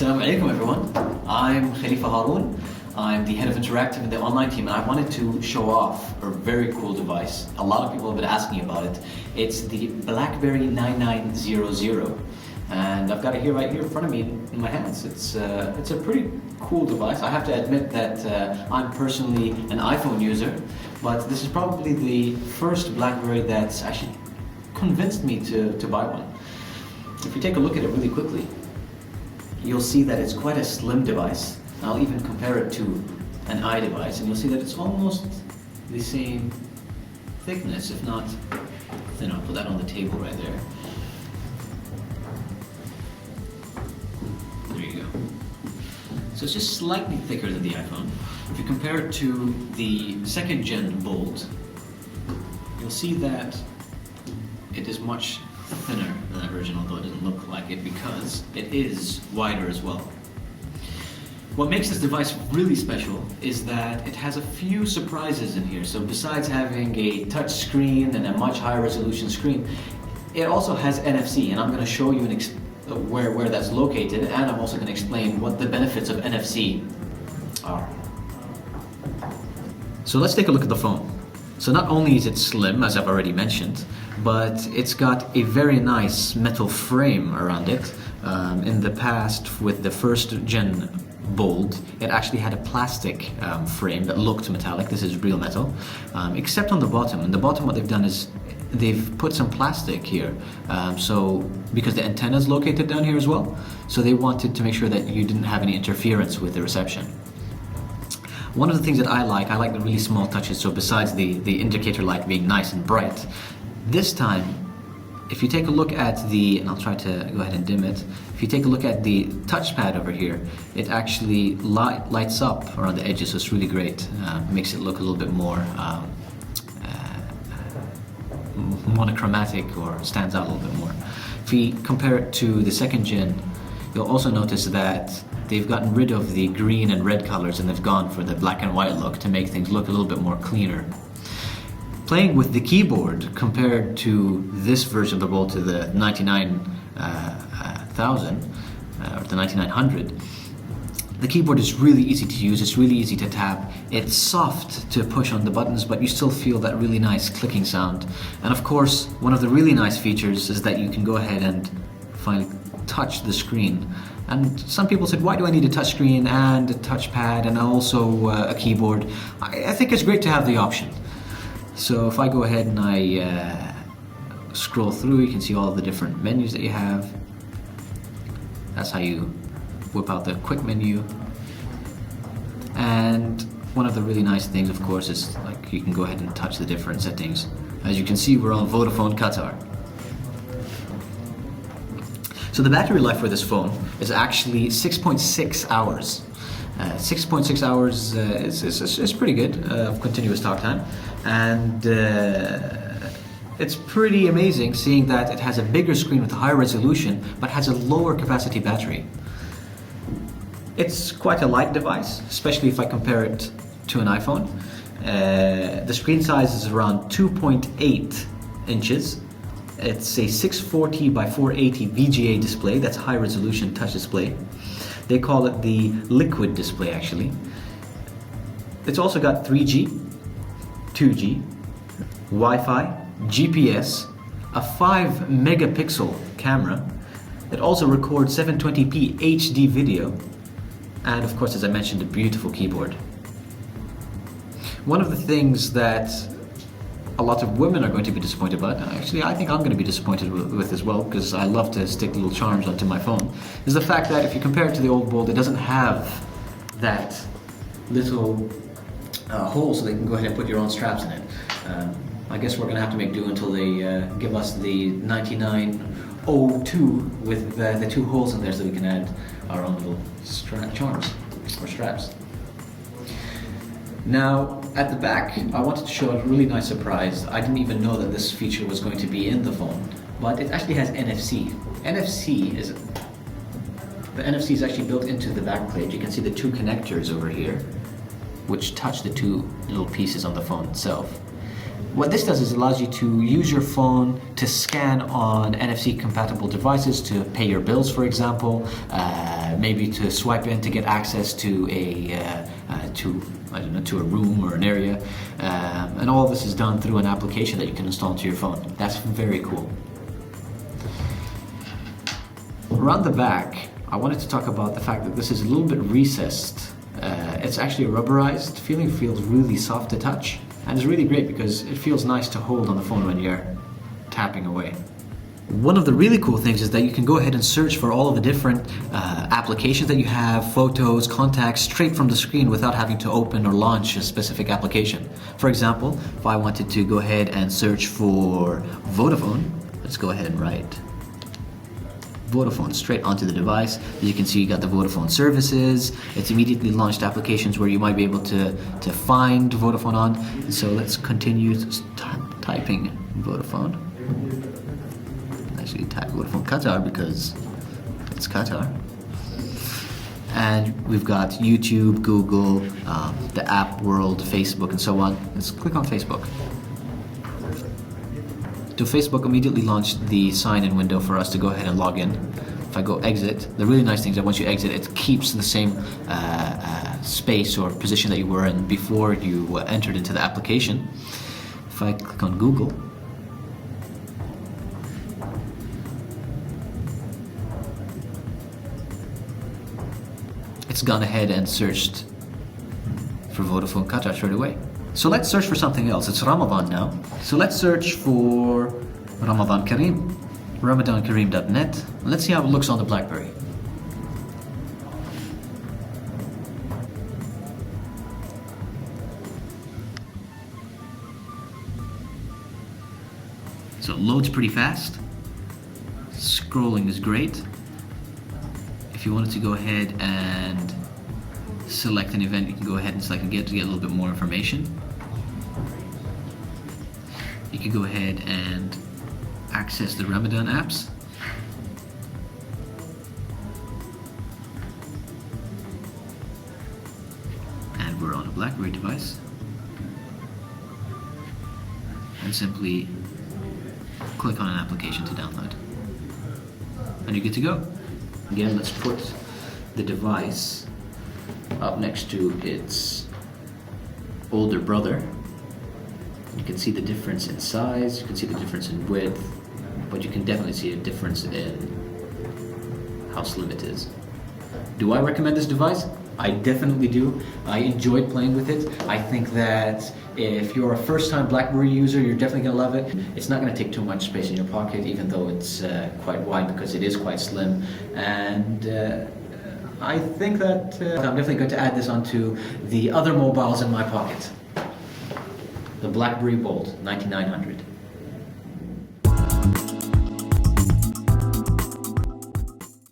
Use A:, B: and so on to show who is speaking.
A: Assalamu alaikum everyone. I'm Khalifa Haroon. I'm the head of interactive in the online team, and I wanted to show off a very cool device. A lot of people have been asking about it. It's the Blackberry 9900. And I've got it right here in front of me in my hands. It's a pretty cool device. I have to admit that I'm personally an iPhone user, but this is probably the first Blackberry that's actually convinced me to buy one. If you take a look at it really quickly, you'll see that it's quite a slim device. I'll even compare it to an iDevice, and you'll see that it's almost the same thickness, if not thinner. I'll put that on the table right there. There you go. So it's just slightly thicker than the iPhone. If you compare it to the second gen Bold, you'll see that it is much thinner than the original, though it doesn't look like it because it is wider as well. What makes this device really special is that it has a few surprises in here. So besides having a touch screen and a much higher resolution screen, it also has NFC, and I'm going to show you where that's located, and I'm also going to explain what the benefits of NFC are. So let's take a look at the phone. So not only is it slim, as I've already mentioned, but it's got a very nice metal frame around it. In the past, with the first gen Bold, it actually had a plastic frame that looked metallic. This is real metal, except on the bottom. And the bottom, what they've done is they've put some plastic here. So because the antenna is located down here as well, so they wanted to make sure that you didn't have any interference with the reception. One of the things that I like the really small touches. So besides the indicator light being nice and bright, this time, if you take a look at and I'll try to go ahead and dim it. If you take a look at the touchpad over here, it actually lights up around the edges, so it's really great. Makes it look a little bit more monochromatic, or stands out a little bit more. If we compare it to the second gen, you'll also notice that they've gotten rid of the green and red colors and they've gone for the black and white look to make things look a little bit more cleaner. Playing with the keyboard compared to this version of the Bold, to the 99,000 or the 9900, the keyboard is really easy to use. It's really easy to tap. It's soft to push on the buttons, but you still feel that really nice clicking sound. And of course, one of the really nice features is that you can go ahead and finally touch the screen. And some people said, why do I need a touch screen and a touchpad and also a keyboard? I think it's great to have the option. So if I go ahead and I scroll through, you can see all of the different menus that you have. That's how you whip out the quick menu. And one of the really nice things, of course, is you can go ahead and touch the different settings. As you can see, we're on Vodafone Qatar. So the battery life for this phone is actually 6.6 hours. 6.6 hours is pretty good of continuous talk time, and it's pretty amazing seeing that it has a bigger screen with a higher resolution but has a lower capacity battery. It's quite a light device, especially if I compare it to an iPhone. The screen size is around 2.8 inches. It's a 640 by 480 VGA display. That's high resolution touch display. They call it the liquid display, actually. It's also got 3G, 2G, Wi-Fi, GPS, a 5 megapixel camera. It also records 720p HD video, and of course, as I mentioned, a beautiful keyboard. One of the things that a lot of women are going to be disappointed about, and actually I think I'm going to be disappointed with as well, because I love to stick little charms onto my phone, is the fact that if you compare it to the old Bold, it doesn't have that little hole so they can go ahead and put your own straps in it. I guess we're going to have to make do until they give us the 9902 with the two holes in there so we can add our own little charms or straps. Now, at the back, I wanted to show a really nice surprise. I didn't even know that this feature was going to be in the phone, but it actually has NFC. The NFC is actually built into the back plate. You can see the two connectors over here, which touch the two little pieces on the phone itself. What this does is allows you to use your phone to scan on NFC compatible devices to pay your bills, for example, maybe to swipe in to get access to to a room or an area, and all of this is done through an application that you can install to your phone. That's very cool. Around the back, I wanted to talk about the fact that this is a little bit recessed. It's actually a rubberized feeling. It feels really soft to touch. And it's really great because it feels nice to hold on the phone when you're tapping away. One of the really cool things is that you can go ahead and search for all of the different applications that you have, photos, contacts, straight from the screen without having to open or launch a specific application. For example, if I wanted to go ahead and search for Vodafone, let's go ahead and write Vodafone straight onto the device. As you can see, you got the Vodafone services. It's immediately launched applications where you might be able to find Vodafone on. So let's continue typing Vodafone. Actually type Vodafone Qatar because it's Qatar. And we've got YouTube, Google, the app world, Facebook, and so on. Let's click on Facebook. So Facebook immediately launched the sign-in window for us to go ahead and log in. If I go exit, the really nice thing is that once you exit, it keeps the same space or position that you were in before you entered into the application. If I click on Google, it's gone ahead and searched for Vodafone Qatar straight away. So let's search for something else. It's Ramadan now. So let's search for Ramadan Kareem, ramadankareem.net. Let's see how it looks on the Blackberry. So it loads pretty fast. Scrolling is great. If you wanted to go ahead and select an event, you can go ahead and select and get a little bit more information. You can go ahead and access the Ramadan apps. And we're on a Blackberry device. And simply click on an application to download. And you're good to go. Again, let's put the device up next to its older brother. You can see the difference in size, you can see the difference in width, but you can definitely see a difference in how slim it is. Do I recommend this device? I definitely do. I enjoyed playing with it. I think that if you're a first-time Blackberry user, you're definitely going to love it. It's not going to take too much space in your pocket, even though it's quite wide because it is quite slim. And I think that I'm definitely going to add this onto the other mobiles in my pocket. The Blackberry Bold 9900.